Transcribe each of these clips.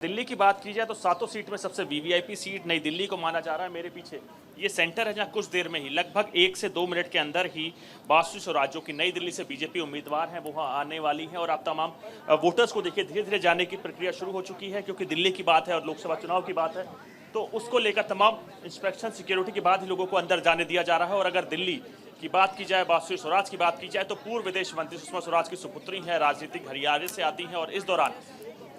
दिल्ली की बात की जाए तो सातों सीट में सबसे वीवीआईपी सीट नई दिल्ली को माना जा रहा है। मेरे पीछे ये सेंटर है जहां कुछ देर में ही लगभग 1 से 2 मिनट के अंदर ही बासु स्वराज जो कि नई दिल्ली से बीजेपी उम्मीदवार हैं वो वहां आने वाली हैं। और आप तमाम वोटर्स को देखिए धीरे धीरे जाने की प्रक्रिया शुरू हो चुकी है, क्योंकि दिल्ली की बात है और लोकसभा चुनाव की बात है, तो उसको लेकर तमाम इंस्पेक्शन सिक्योरिटी के बाद ही लोगों को अंदर जाने दिया जा रहा है। और अगर दिल्ली की बात की जाए, बासु स्वराज की बात की जाए, तो पूर्व विदेश मंत्री सुषमा स्वराज की सुपुत्री हैं, राजनीतिक हरियाणा से आती हैं और इस दौरान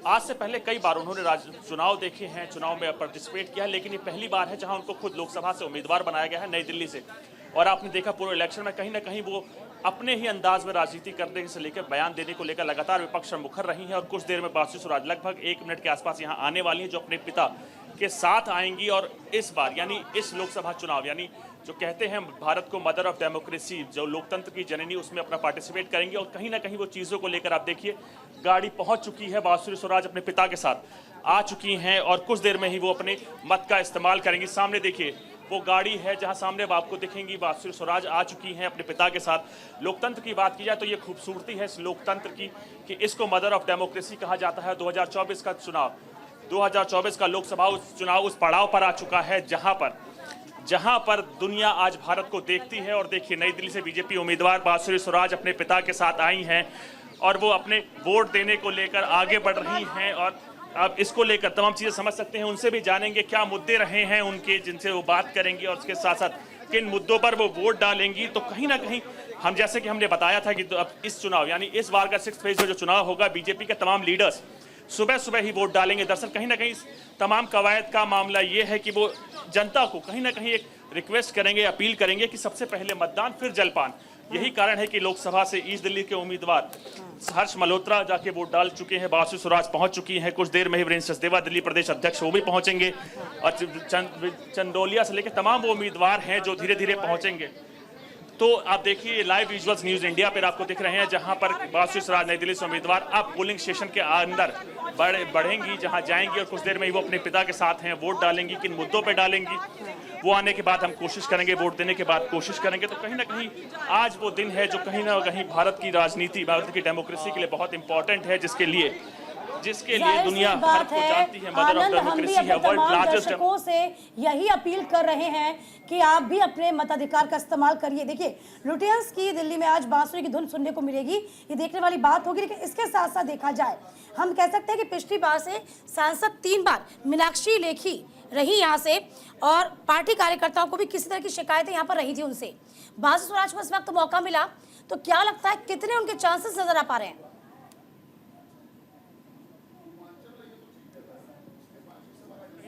आज से पहले कई बार उन्होंने चुनाव देखे हैं, चुनाव में पार्टिसिपेट किया है, लेकिन ये पहली बार है जहां उनको खुद लोकसभा से उम्मीदवार बनाया गया है नई दिल्ली से। और आपने देखा पूरे इलेक्शन में कहीं ना कहीं वो अपने ही अंदाज में राजनीति करने से लेकर बयान देने को लेकर लगातार विपक्ष में मुखर रही हैं। और कुछ देर में बासु स्वराज लगभग 1 मिनट के आसपास यहाँ आने वाली हैं, जो अपने पिता के साथ आएंगी। और इस बार यानी इस लोकसभा चुनाव यानी जो कहते हैं भारत को मदर ऑफ डेमोक्रेसी, जो लोकतंत्र की जननी, उसमें अपना पार्टिसिपेट करेंगे। और कहीं ना कहीं वो चीज़ों को लेकर आप देखिए गाड़ी पहुंच चुकी है, बासु स्वराज अपने पिता के साथ आ चुकी हैं और कुछ देर में ही वो अपने मत का इस्तेमाल करेंगी। सामने देखिए वो गाड़ी है जहां सामने आपको दिखेंगी बासु स्वराज आ चुकी हैं अपने पिता के साथ। लोकतंत्र की बात की जाए तो ये खूबसूरती है इस लोकतंत्र की कि इसको मदर ऑफ डेमोक्रेसी कहा जाता है। 2024 का चुनाव, 2024 का लोकसभा चुनाव उस पड़ाव पर आ चुका है जहां पर दुनिया आज भारत को देखती है। और देखिए नई दिल्ली से बीजेपी उम्मीदवार बासु स्वराज अपने पिता के साथ आई हैं और वो अपने वोट देने को लेकर आगे बढ़ रही हैं। और आप इसको लेकर तमाम चीज़ें समझ सकते हैं, उनसे भी जानेंगे क्या मुद्दे रहे हैं उनके, जिनसे वो बात करेंगी और उसके साथ साथ किन मुद्दों पर वो वोट डालेंगी। तो कहीं ना कहीं हम जैसे कि हमने बताया था कि तो अब इस चुनाव यानी इस बार का 6th फेज में जो चुनाव होगा, बीजेपी के तमाम लीडर्स सुबह सुबह ही वोट डालेंगे। दरअसल कहीं ना कहीं तमाम कवायद का मामला ये है कि वो जनता को कहीं ना कहीं एक रिक्वेस्ट करेंगे, अपील करेंगे कि सबसे पहले मतदान फिर जलपान। यही कारण है कि लोकसभा से ईस्ट दिल्ली के उम्मीदवार हर्ष मल्होत्रा जाके वोट डाल चुके हैं, बासु स्वराज पहुंच चुकी हैं। कुछ देर में ही वीरेंद्र सचदेवा दिल्ली प्रदेश अध्यक्ष वो भी पहुंचेंगे और चंदौलिया से लेकर तमाम वो उम्मीदवार हैं जो धीरे धीरे पहुंचेंगे। तो आप देखिए लाइव विजुअल्स न्यूज इंडिया पर आपको दिख रहे हैं जहां पर बासु स्वराज नई दिल्ली से उम्मीदवार अब पोलिंग स्टेशन के अंदर बढ़ेंगी, जहां जाएंगी और कुछ देर में ही वो अपने पिता के साथ हैं, वोट डालेंगी। किन मुद्दों पे डालेंगी वो आने के बाद हम कोशिश करेंगे, वोट देने के बाद कोशिश करेंगे। तो कहीं ना कहीं आज वो दिन है जो कहीं ना कहीं भारत की राजनीति, भारत की डेमोक्रेसी के लिए बहुत इंपॉर्टेंट है, जिसके लिए दुनिया भारत को जानती है मदर ऑफ डेमोक्रेसी है, वर्ल्ड लार्जेस्ट। दर्शकों से यही अपील कर रहे हैं कि आप भी अपने मताधिकार का इस्तेमाल करिए। देखिए लुटियंस की दिल्ली में आज बांसुरी की धुन सुनने को मिलेगी, ये देखने वाली बात होगी। लेकिन इसके साथ साथ देखा जाए, हम कह सकते हैं कि पिछली बार से सांसद 3 बार मीनाक्षी लेखी रही यहाँ से और पार्टी कार्यकर्ताओं को भी किसी तरह की शिकायतें यहाँ पर रही थी उनसे। बासु स्वराज को इस वक्त मौका मिला, तो क्या लगता है कितने उनके चांसेस नजर आ पा रहे हैं?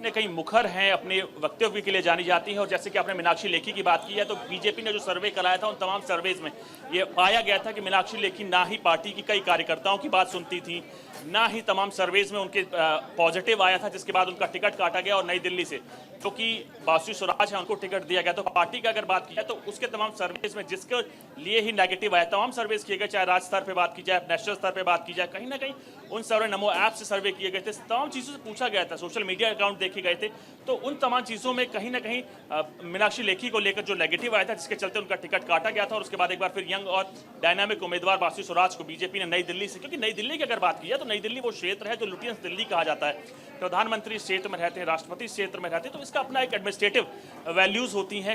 कहीं मुखर हैं, अपने वक्तव्य के लिए जानी जाती है। और जैसे कि आपने मीनाक्षी लेखी की बात की है, तो बीजेपी ने जो सर्वे कराया था उन तमाम सर्वेज में ये पाया गया था कि मीनाक्षी लेखी ना ही पार्टी की कई कार्यकर्ताओं की बात सुनती थी, ना ही तमाम सर्वेज में उनके पॉजिटिव आया था, जिसके बाद उनका टिकट काटा गया। और नई दिल्ली से जो कि बासु स्वराज है उनको टिकट दिया गया। तो पार्टी की अगर बात की जाए तो उसके तमाम सर्वेज में जिसके लिए ही नेगेटिव आया, तमाम सर्वेज किए गए, चाहे राज्य स्तर पर बात की जाए, नेशनल स्तर पर बात की जाए, कहीं ना कहीं उन सर्वे नमो ऐप से सर्वे किए गए थे, तमाम चीज़ों से पूछा गया था, सोशल मीडिया अकाउंट देखे गए थे। तो उन तमाम चीज़ों में कहीं ना कहीं मीनाक्षी लेखी को लेकर जो नेगेटिव आया था, जिसके चलते उनका टिकट काटा गया था। और उसके बाद एक बार फिर यंग और डायनामिक उम्मीदवार बासु स्वराज को बीजेपी ने नई दिल्ली से, क्योंकि नई दिल्ली की अगर बात की जाए तो नई दिल्ली वो क्षेत्र है जो लुटियंस दिल्ली कहा जाता है। प्रधानमंत्री इस क्षेत्र में रहते हैं, राष्ट्रपति इस क्षेत्र में रहते हैं, तो इसका अपना एक एडमिनिस्ट्रेटिव वैल्यूज होती हैं।